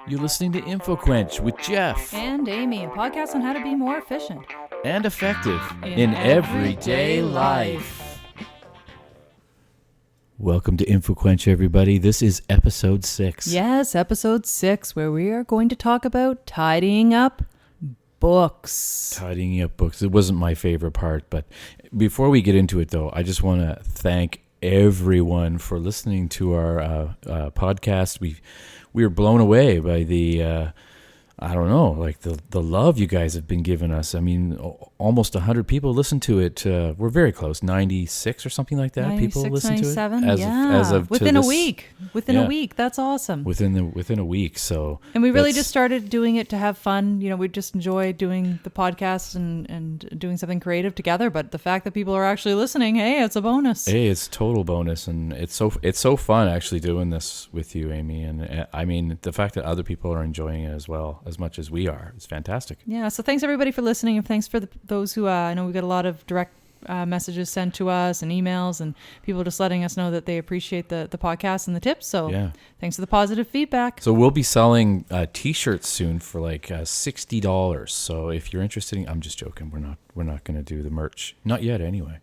You're listening to InfoQuench with Jeff. And Amy, a podcast on how to be more efficient. And effective in everyday life. Welcome to InfoQuench, everybody. This is episode 6. Yes, episode 6, where we are going to talk about tidying up books. Tidying up books. It wasn't my favorite part, but before we get into it, though, I just want to thank everyone for listening to our podcast. We were blown away by the the love you guys have been giving us. I mean, almost 100 people listen to it. We're very close, 96 or something like that. 96, people listen 97, to it as of within a week. Within a week, that's awesome. Within a week, so. And we really just started doing it to have fun. You know, we just enjoy doing the podcast and doing something creative together. But the fact that people are actually listening, hey, it's a bonus. Hey, it's total bonus, and it's so fun actually doing this with you, Amy. And I mean, the fact that other people are enjoying it as well, as much as we are, it's fantastic. Yeah, so thanks everybody for listening, and thanks for those who I know we got a lot of direct messages sent to us and emails, and people just letting us know that they appreciate the podcast and the tips. So yeah, thanks for the positive feedback. So we'll be selling t-shirts soon for like $60. So if you're interested, I'm just joking. We're not going to do the merch, not yet anyway.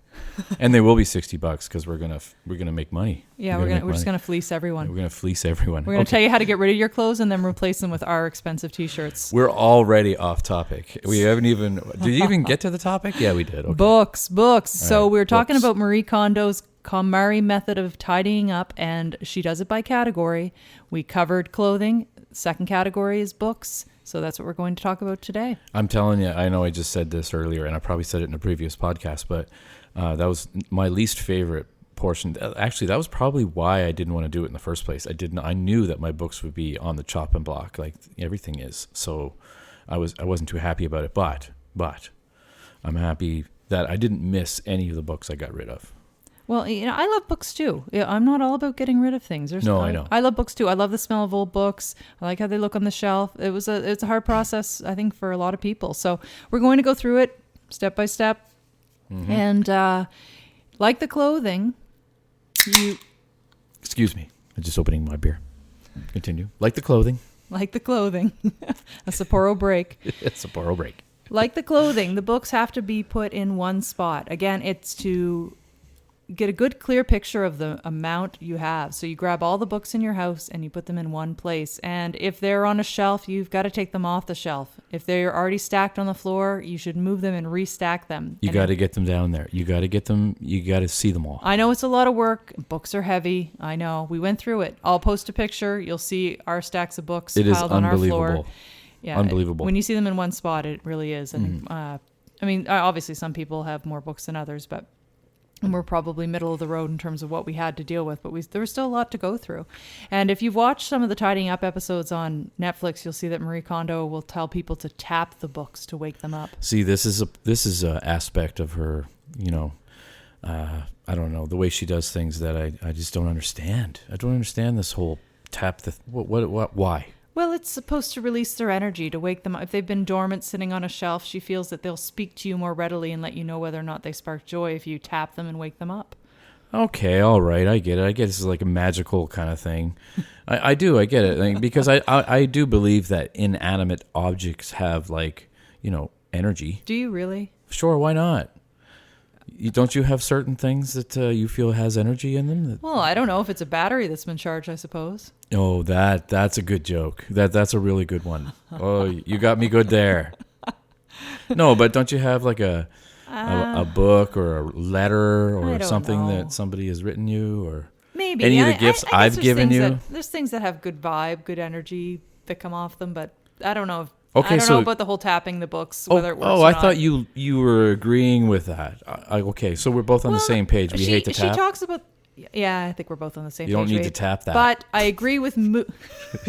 And they will be $60 because we're gonna make money. Yeah, we're just gonna fleece everyone. We're gonna fleece everyone. We're gonna tell you how to get rid of your clothes and then replace them with our expensive t-shirts. We're already off topic. We haven't even. Did you even get to the topic? Yeah, we did. Okay. Books. So right, we were talking about Marie Kondo's KonMari method of tidying up, and she does it by category. We covered clothing. Second category is books. So that's what we're going to talk about today. I'm telling you, I know I just said this earlier, and I probably said it in a previous podcast, but that was my least favorite portion. Actually, that was probably why I didn't want to do it in the first place. I knew that my books would be on the chopping block, like everything is. So I wasn't too happy about it, but I'm happy that I didn't miss any of the books I got rid of. Well, you know, I love books too. I'm not all about getting rid of things. I know. I love books too. I love the smell of old books. I like how they look on the shelf. It's a hard process, I think, for a lot of people. So we're going to go through it step by step. Mm-hmm. And like the clothing, Excuse me. I'm just opening my beer. Continue. Like the clothing. A Sapporo break. It's a Sapporo break. Like the clothing, the books have to be put in one spot. Again, it's to get a good clear picture of the amount you have. So you grab all the books in your house and you put them in one place. And if they're on a shelf, you've got to take them off the shelf. If they're already stacked on the floor, you should move them and restack them. You got to get them down there. You got to get them. You got to see them all. I know it's a lot of work. Books are heavy. I know. We went through it. I'll post a picture. You'll see our stacks of books piled on our floor. Yeah, unbelievable. When you see them in one spot, it really is. And I mean, obviously some people have more books than others, but we're probably middle of the road in terms of what we had to deal with, but there was still a lot to go through. And if you've watched some of the tidying up episodes on Netflix, you'll see that Marie Kondo will tell people to tap the books to wake them up. See, this is a aspect of her, I don't know, the way she does things that I just don't understand. I don't understand this whole tap why? Well, it's supposed to release their energy, to wake them up. If they've been dormant sitting on a shelf, she feels that they'll speak to you more readily and let you know whether or not they spark joy if you tap them and wake them up. Okay, all right, I get it. I get this is like a magical kind of thing. I get it. Because I do believe that inanimate objects have energy. Do you really? Sure, why not? Don't you have certain things that you feel has energy in them? Well, I don't know if it's a battery that's been charged, I suppose. Oh, that's a good joke. That's a really good one. Oh, you got me good there. No, but don't you have like a book or a letter or something that somebody has written you, or maybe any of the gifts I've given you? There's things that have good vibe, good energy that come off them, but I don't know if Okay, I don't know about the whole tapping the books, whether it works or I not. thought you were agreeing with that. Okay, so we're both on the same page. We hate to tap. She talks about... Yeah, I think we're both on the same page. You don't need to tap that. But I agree with... You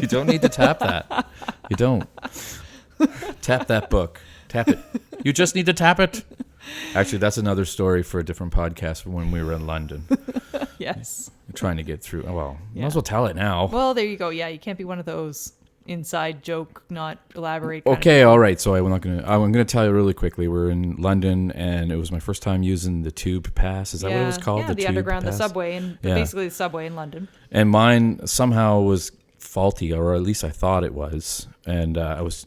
don't need to tap that. You don't. Tap that book. Tap it. You just need to tap it. Actually, that's another story for a different podcast when we were in London. Yes. We're trying to get through. Well, might as well tell it now. Well, there you go. Yeah, you can't be one of those... inside joke, not elaborate. Okay, all right. So I'm gonna tell you really quickly. We're in London, and it was my first time using the tube pass. Is that what it was called? Yeah, the tube underground, pass? the subway, basically the subway in London. And mine somehow was faulty, or at least I thought it was. And I was,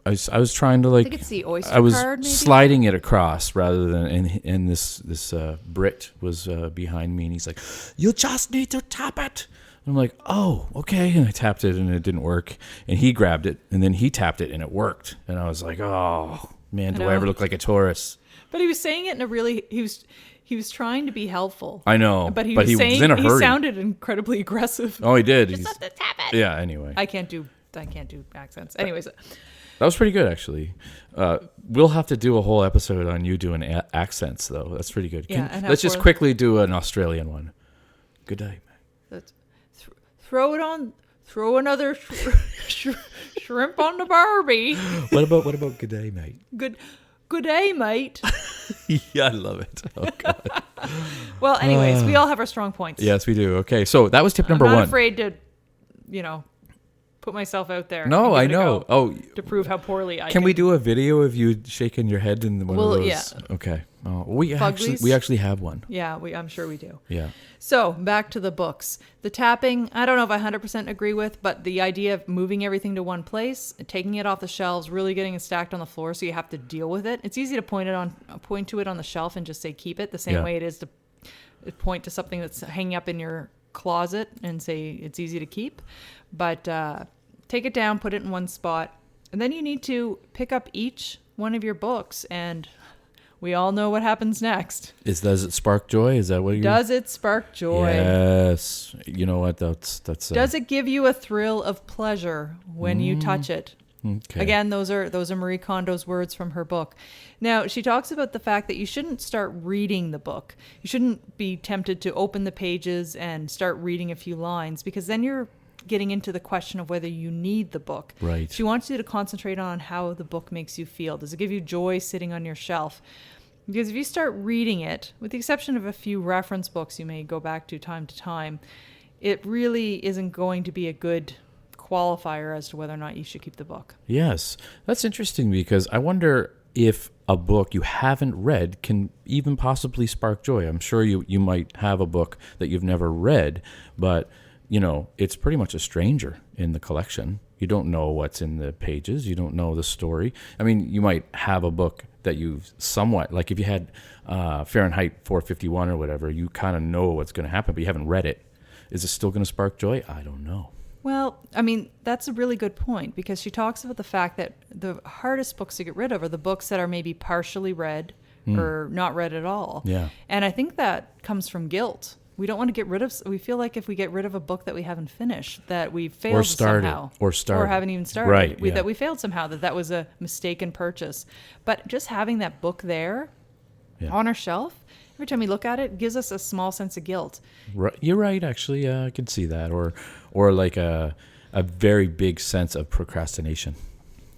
I was trying to like. I think it's the Oyster I was card, maybe? sliding it across rather than, and this Brit was behind me, and he's like, "You just need to tap it." And I'm like, "Oh, okay." And I tapped it, and it didn't work. And he grabbed it, and then he tapped it, and it worked. And I was like, "Oh man, do I ever look like a tourist?" But he was saying it in a really he was trying to be helpful. I know, but he was in a hurry. He sounded incredibly aggressive. Oh, he did. Just have to tap it. Yeah. Anyway, I can't do accents. Anyways, that was pretty good, actually. We'll have to do a whole episode on you doing accents, though. That's pretty good. Let's just quickly do an Australian one. Good day, man. Throw it on. Throw another shrimp on the barbie. What about good day, mate? Good day, mate. Yeah, I love it. Oh, God. Well, anyways, we all have our strong points. Yes, we do. Okay, so that was tip number I'm not one. afraid to, put myself out there. No, I know. To prove how poorly I can. We do a video of you shaking your head in one of those? Yeah. Okay. Oh, we actually have one. Yeah, I'm sure we do. Yeah. So back to the books. The tapping, I don't know if I 100% agree with, but the idea of moving everything to one place, taking it off the shelves, really getting it stacked on the floor so you have to deal with it. It's easy to point to it on the shelf and just say keep it, the same way it is to point to something that's hanging up in your closet and say it's easy to keep. But take it down, put it in one spot, and then you need to pick up each one of your books, and we all know what happens next. Does it spark joy? Is that what you? Does it spark joy? Yes. You know what? That's. Does it give you a thrill of pleasure when you touch it? Okay. Again, those are Marie Kondo's words from her book. Now, she talks about the fact that you shouldn't start reading the book. You shouldn't be tempted to open the pages and start reading a few lines, because then you're getting into the question of whether you need the book. Right. She wants you to concentrate on how the book makes you feel. Does it give you joy sitting on your shelf? Because if you start reading it, with the exception of a few reference books you may go back to time, it really isn't going to be a good qualifier as to whether or not you should keep the book. Yes. That's interesting, because I wonder if a book you haven't read can even possibly spark joy. I'm sure you might have a book that you've never read, but it's pretty much a stranger in the collection. You don't know what's in the pages. You don't know the story. I mean, you might have a book that you've somewhat, like if you had Fahrenheit 451 or whatever, you kind of know what's going to happen, but you haven't read it. Is it still going to spark joy? I don't know. Well, I mean, that's a really good point, because she talks about the fact that the hardest books to get rid of are the books that are maybe partially read or not read at all. Yeah. And I think that comes from guilt. We don't want to get rid of. We feel like if we get rid of a book that we haven't finished, that we failed somehow, or haven't even started, right? That we failed somehow. That was a mistaken purchase. But just having that book there on our shelf, every time we look at it, gives us a small sense of guilt. Right. You're right. Actually, I can see that, or like a very big sense of procrastination.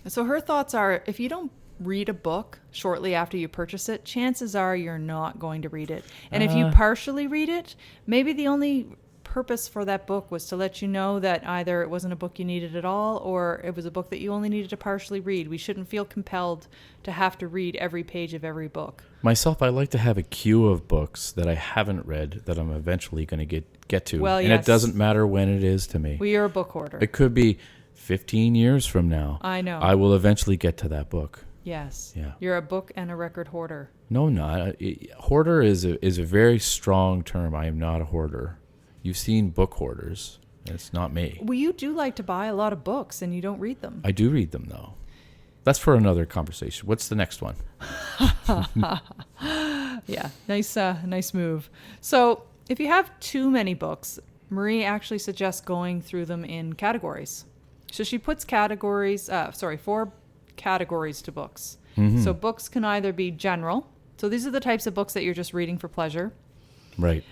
So her thoughts are: if you don't read a book shortly after you purchase it, chances are you're not going to read it. And if you partially read it, maybe the only purpose for that book was to let you know that either it wasn't a book you needed at all, or it was a book that you only needed to partially read. We shouldn't feel compelled to have to read every page of every book. Myself, I like to have a queue of books that I haven't read that I'm eventually going to get to. Well, and it doesn't matter when it is to me. Well, you're a book hoarder. It could be 15 years from now. I know. I will eventually get to that book. Yes. Yeah. You're a book and a record hoarder. No, not. Hoarder is a very strong term. I am not a hoarder. You've seen book hoarders. It's not me. Well, you do like to buy a lot of books and you don't read them. I do read them, though. That's for another conversation. What's the next one? Yeah. Nice move. So if you have too many books, Marie actually suggests going through them in categories. So she puts four categories to books. Mm-hmm. So books can either be general. So these are the types of books that you're just reading for pleasure. Right.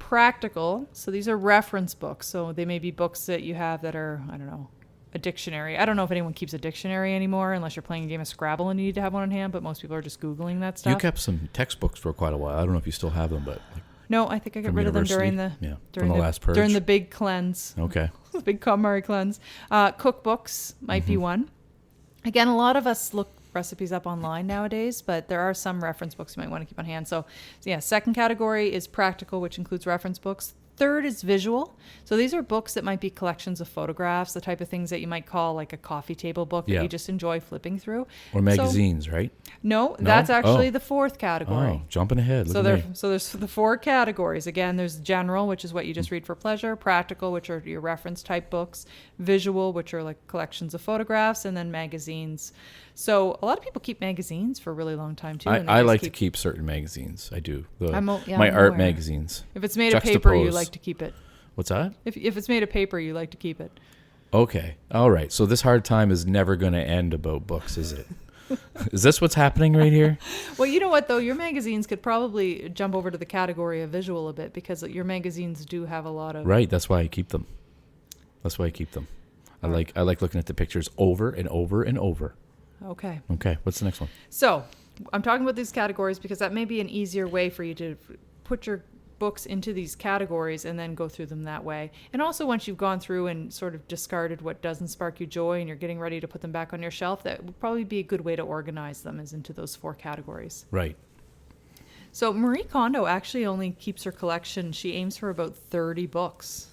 Practical. So these are reference books. So they may be books that you have that are, I don't know, a dictionary. I don't know if anyone keeps a dictionary anymore unless you're playing a game of Scrabble and you need to have one on hand, but most people are just Googling that stuff. You kept some textbooks for quite a while. I don't know if you still have them, but... No, I think I got rid of them during the last purge. During the big cleanse. Okay. The big KonMari cleanse. Cookbooks might be one. Again, a lot of us look recipes up online nowadays, but there are some reference books you might want to keep on hand. So yeah, second category is practical, which includes reference books. Third is visual. So these are books that might be collections of photographs, the type of things that you might call like a coffee table book that Yeah. you just enjoy flipping through. Or magazines, right? No, No? that's actually Oh. the fourth category. Oh, jumping ahead. Look So at me. there's the four categories. Again, there's general, which is what you just read for pleasure, practical, which are your reference type books, visual, which are like collections of photographs, and then magazines. So a lot of people keep magazines for a really long time too. and they I just like to keep certain magazines. I do. My I'm art aware. magazines. If it's made of paper, you Juxtapose. like to keep it. What's that? If it's made of paper, you like to keep it. Okay. All right. So this hard time is never going to end about books, is it? Is this what's happening right here? Well, you know what though, your magazines could probably jump over to the category of visual a bit because your magazines do have a lot of. Right. That's why I keep them. I like looking at the pictures over and over and over. Okay. Okay. What's the next one? So I'm talking about these categories because that may be an easier way for you to put your books into these categories and then go through them that way. And also once you've gone through and sort of discarded what doesn't spark you joy and you're getting ready to put them back on your shelf, that would probably be a good way to organize them is into those four categories. Right. So Marie Kondo actually only keeps her collection. She aims for about 30 books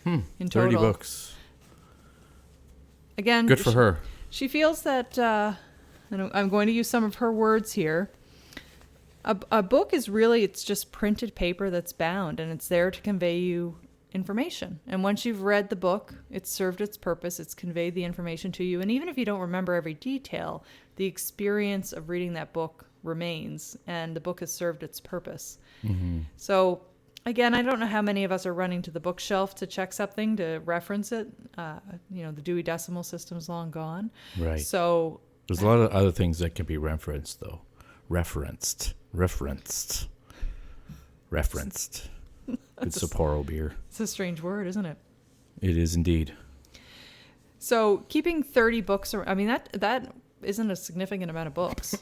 in total. 30 books. Again, Good for her. She feels that, and I'm going to use some of her words here, a book is really, it's just printed paper that's bound, and it's there to convey you information. And once you've read the book, it's served its purpose, it's conveyed the information to you, and even if you don't remember every detail, the experience of reading that book remains, and the book has served its purpose. Mm-hmm. So, again, I don't know how many of us are running to the bookshelf to check something, to reference it. The Dewey Decimal System's long gone. Right. So There's a lot of other things that can be referenced, though. Referenced. Good Sapporo beer. it's a strange word, isn't it? It is indeed. So keeping 30 books, I mean, that isn't a significant amount of books.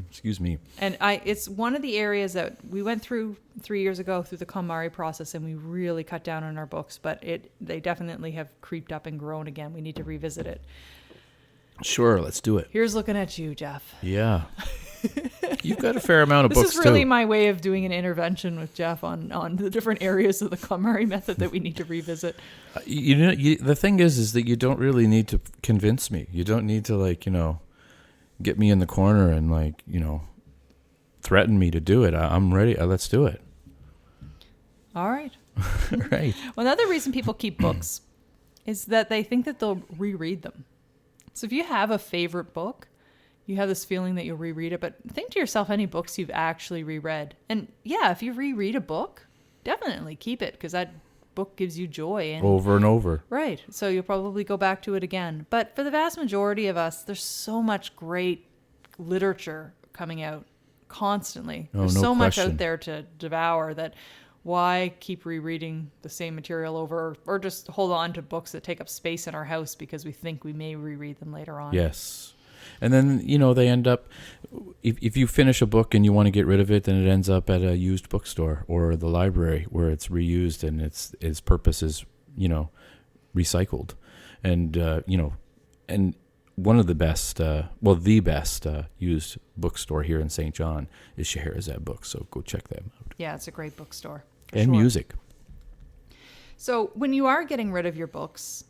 Excuse me. And it's one of the areas that we went through 3 years ago through the KonMari process, and we really cut down on our books, but they definitely have creeped up and grown again. We need to revisit it. Sure, let's do it. Here's looking at you, Jeff. Yeah. You've got a fair amount of This books, is really too. my way of doing an intervention with Jeff on the different areas of the KonMari method that we need to revisit. The thing is that you don't really need to convince me. You don't need to, get me in the corner and, threaten me to do it. I'm ready. Let's do it. All right. Right. Well, another reason people keep books is that they think that they'll reread them. So if you have a favorite book, you have this feeling that you'll reread it, but think to yourself any books you've actually reread. And yeah, if you reread a book, definitely keep it because that book gives you joy. And, Over and over. right. So you'll probably go back to it again. But for the vast majority of us, there's so much great literature coming out constantly. Oh, There's no so much question. out there to devour that why keep rereading the same material over or just hold on to books that take up space in our house because we think we may reread them later on. Yes. And then, they end up, if you finish a book and you want to get rid of it, then it ends up at a used bookstore or the library where it's reused and its purpose is, recycled. And, and one of the best, the best used bookstore here in St. John is Scheherazade Books. So go check them out. Yeah, it's a great bookstore. for And sure. music. So when you are getting rid of your books,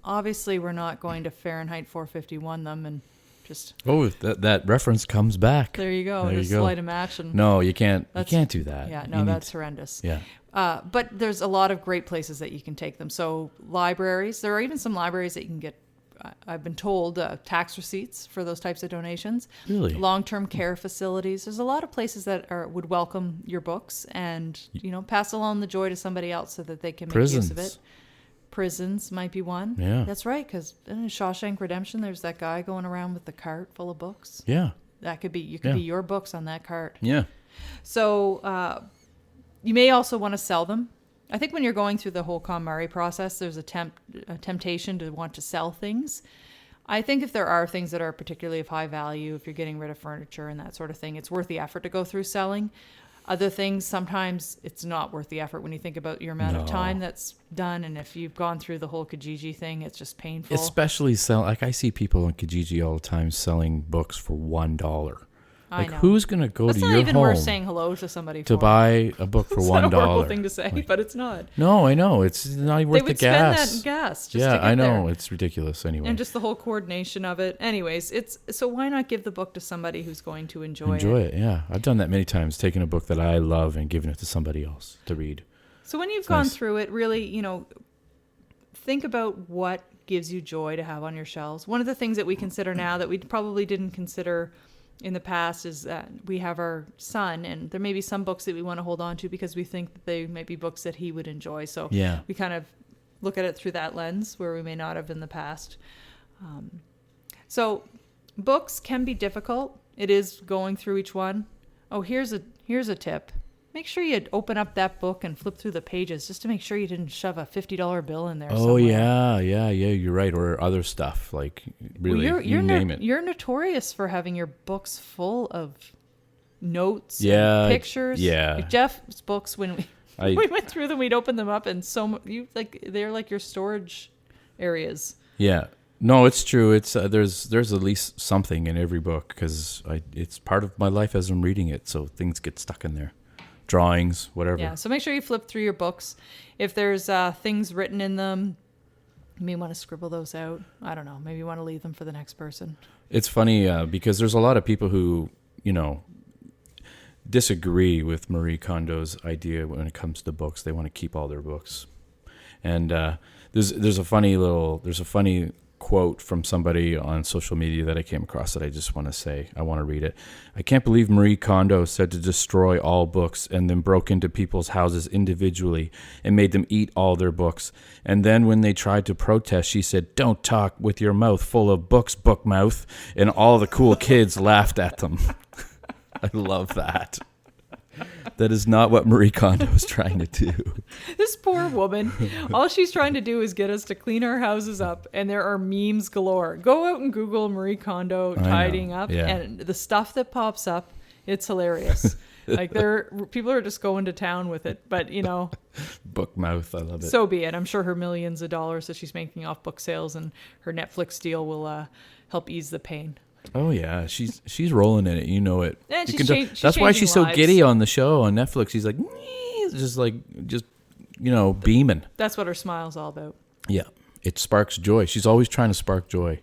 obviously we're not going to Fahrenheit 451 them and just Oh, that reference comes back. there you go, There just you go. light a match and No, you can't. You That's- can't do that. yeah, You no, need that's to- horrendous. yeah. But there's a lot of great places that you can take them. So libraries, there are even some libraries that you can get, I've been told, tax receipts for those types of donations. Really? Long-term care facilities. There's a lot of places that would welcome your books and, pass along the joy to somebody else so that they can make use of it. Prisons might be one. Yeah. That's right, because in Shawshank Redemption, there's that guy going around with the cart full of books. Yeah. That could be, you Yeah. could be your books on that cart. Yeah. So you may also want to sell them. I think when you're going through the whole KonMari process, there's a temptation to want to sell things. I think if there are things that are particularly of high value, if you're getting rid of furniture and that sort of thing, it's worth the effort to go through selling. Other things, sometimes it's not worth the effort when you think about your amount of No. time that's done. And if you've gone through the whole Kijiji thing, it's just painful. Especially I see people on Kijiji all the time selling books for $1. I Like, know. who's going to go That's to not your even home worth saying hello to somebody to for. buy a book for It's $1? not a horrible thing to say, Like, but it's not. no, I know. It's not even They worth the would spend gas. that in gas just Yeah, to get I know. there. It's ridiculous anyway. And just the whole coordination of it. Anyways, so why not give the book to somebody who's going to enjoy it? Yeah. I've done that many times, taking a book that I love and giving it to somebody else to read. So when you've It's gone nice. through it, really, think about what gives you joy to have on your shelves. One of the things that we consider now that we probably didn't consider in the past is that we have our son, and there may be some books that we want to hold on to because we think that they might be books that he would enjoy. So Yeah. we kind of look at it through that lens where we may not have in the past. So books can be difficult. It is going through each one. Oh, here's a tip. Make sure you open up that book and flip through the pages just to make sure you didn't shove a $50 bill in there. Oh, somewhere. yeah. You're right. Or other stuff. Like, really, Well, you name it. You're notorious for having your books full of notes, Yeah, and pictures. yeah. Like Jeff's books, when I- we went through them, we'd open them up, and they're like your storage areas. Yeah. No, it's true. It's there's at least something in every book because it's part of my life as I'm reading it. So things get stuck in there. Drawings, whatever. Yeah, so make sure you flip through your books. If there's things written in them, you may want to scribble those out. I don't know. Maybe you want to leave them for the next person. It's funny because there's a lot of people who, disagree with Marie Kondo's idea when it comes to books. They want to keep all their books. And there's a funny quote from somebody on social media that I came across that I just want to say. I want to read it. I can't believe Marie Kondo said to destroy all books and then broke into people's houses individually and made them eat all their books. And then when they tried to protest, she said, "Don't talk with your mouth full of books, book mouth." And all the cool kids laughed at them. I love that. That is not what Marie Kondo is trying to do. This poor woman, all she's trying to do is get us to clean our houses up, and there are memes galore. Go out and Google Marie Kondo tidying up, yeah. and the stuff that pops up, it's hilarious. Like people are just going to town with it, but Book mouth, I love it. so be it. I'm sure her millions of dollars that she's making off book sales and her Netflix deal will help ease the pain. Oh yeah, she's rolling in it. You know it. And You she's can tell- that's why changing she's so lives. giddy on the show on Netflix. She's like, beaming. That's what her smile's all about. Yeah, it sparks joy. She's always trying to spark joy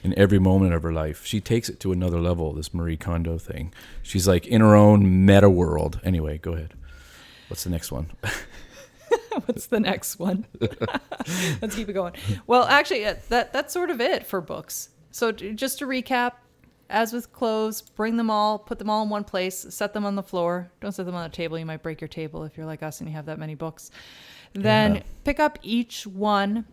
in every moment of her life. She takes it to another level. This Marie Kondo thing. She's like in her own meta world. Anyway, go ahead. What's the next one? What's the next one? Let's keep it going. Well, actually, that's sort of it for books. So just to recap, as with clothes, put them all in one place, set them on the floor. Don't set them on a table. You might break your table if you're like us and you have that many books. Then pick up each one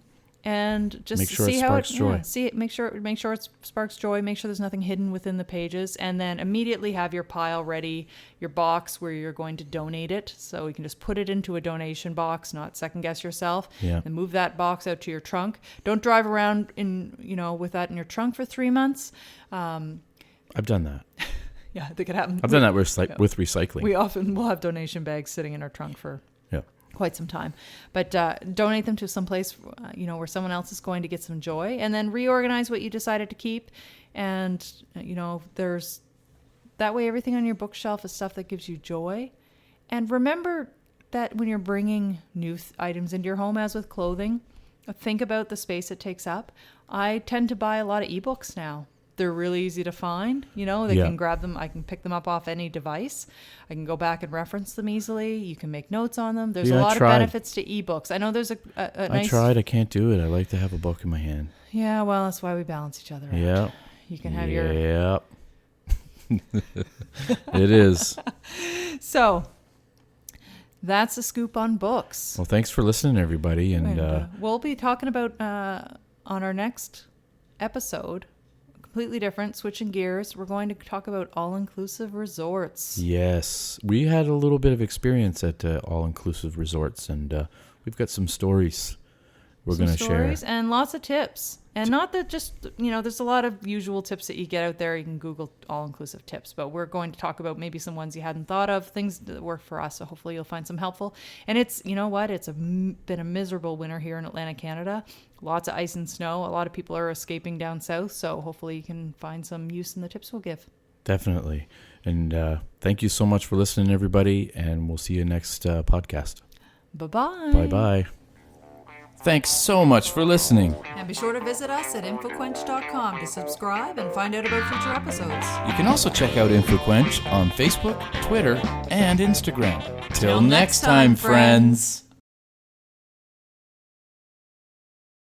and just Make sure see it how sparks joy. Yeah, see it. Make sure it sparks joy. Make sure there's nothing hidden within the pages, and then immediately have your pile ready, your box where you're going to donate it. So you can just put it into a donation box, not second guess yourself. Yeah. And move that box out to your trunk. Don't drive around with that in your trunk for 3 months. I've done that. Yeah, I think it happened. I've done that with recycling. We often will have donation bags sitting in our trunk for quite some time, but donate them to some place where someone else is going to get some joy, and then reorganize what you decided to keep. And there's that way everything on your bookshelf is stuff that gives you joy. And remember that when you're bringing new items into your home, as with clothing, think about the space it takes up. I tend to buy a lot of ebooks now. They're really easy to find. They can grab them. I can pick them up off any device. I can go back and reference them easily. You can make notes on them. There's a lot of benefits to ebooks. I know there's a nice... I tried. I can't do it. I like to have a book in my hand. Yeah, well, that's why we balance each other out. Yeah. You can have your... Yep. It is. So, that's a scoop on books. Well, thanks for listening, everybody. And we'll be talking about, on our next episode... completely different, switching gears. We're going to talk about all-inclusive resorts. Yes, we had a little bit of experience at all-inclusive resorts, and we've got some stories we're going to share. And lots of tips. And not that just, there's a lot of usual tips that you get out there. You can Google all-inclusive tips, but we're going to talk about maybe some ones you hadn't thought of, things that work for us. So hopefully you'll find some helpful. And it's, it's been a miserable winter here in Atlantic, Canada. Lots of ice and snow. A lot of people are escaping down south. So hopefully you can find some use in the tips we'll give. Definitely. And thank you so much for listening, everybody, and we'll see you next podcast. Bye-bye. Bye-bye. Thanks so much for listening. And be sure to visit us at infoquench.com to subscribe and find out about future episodes. You can also check out InfoQuench on Facebook, Twitter, and Instagram. Till next time, friends.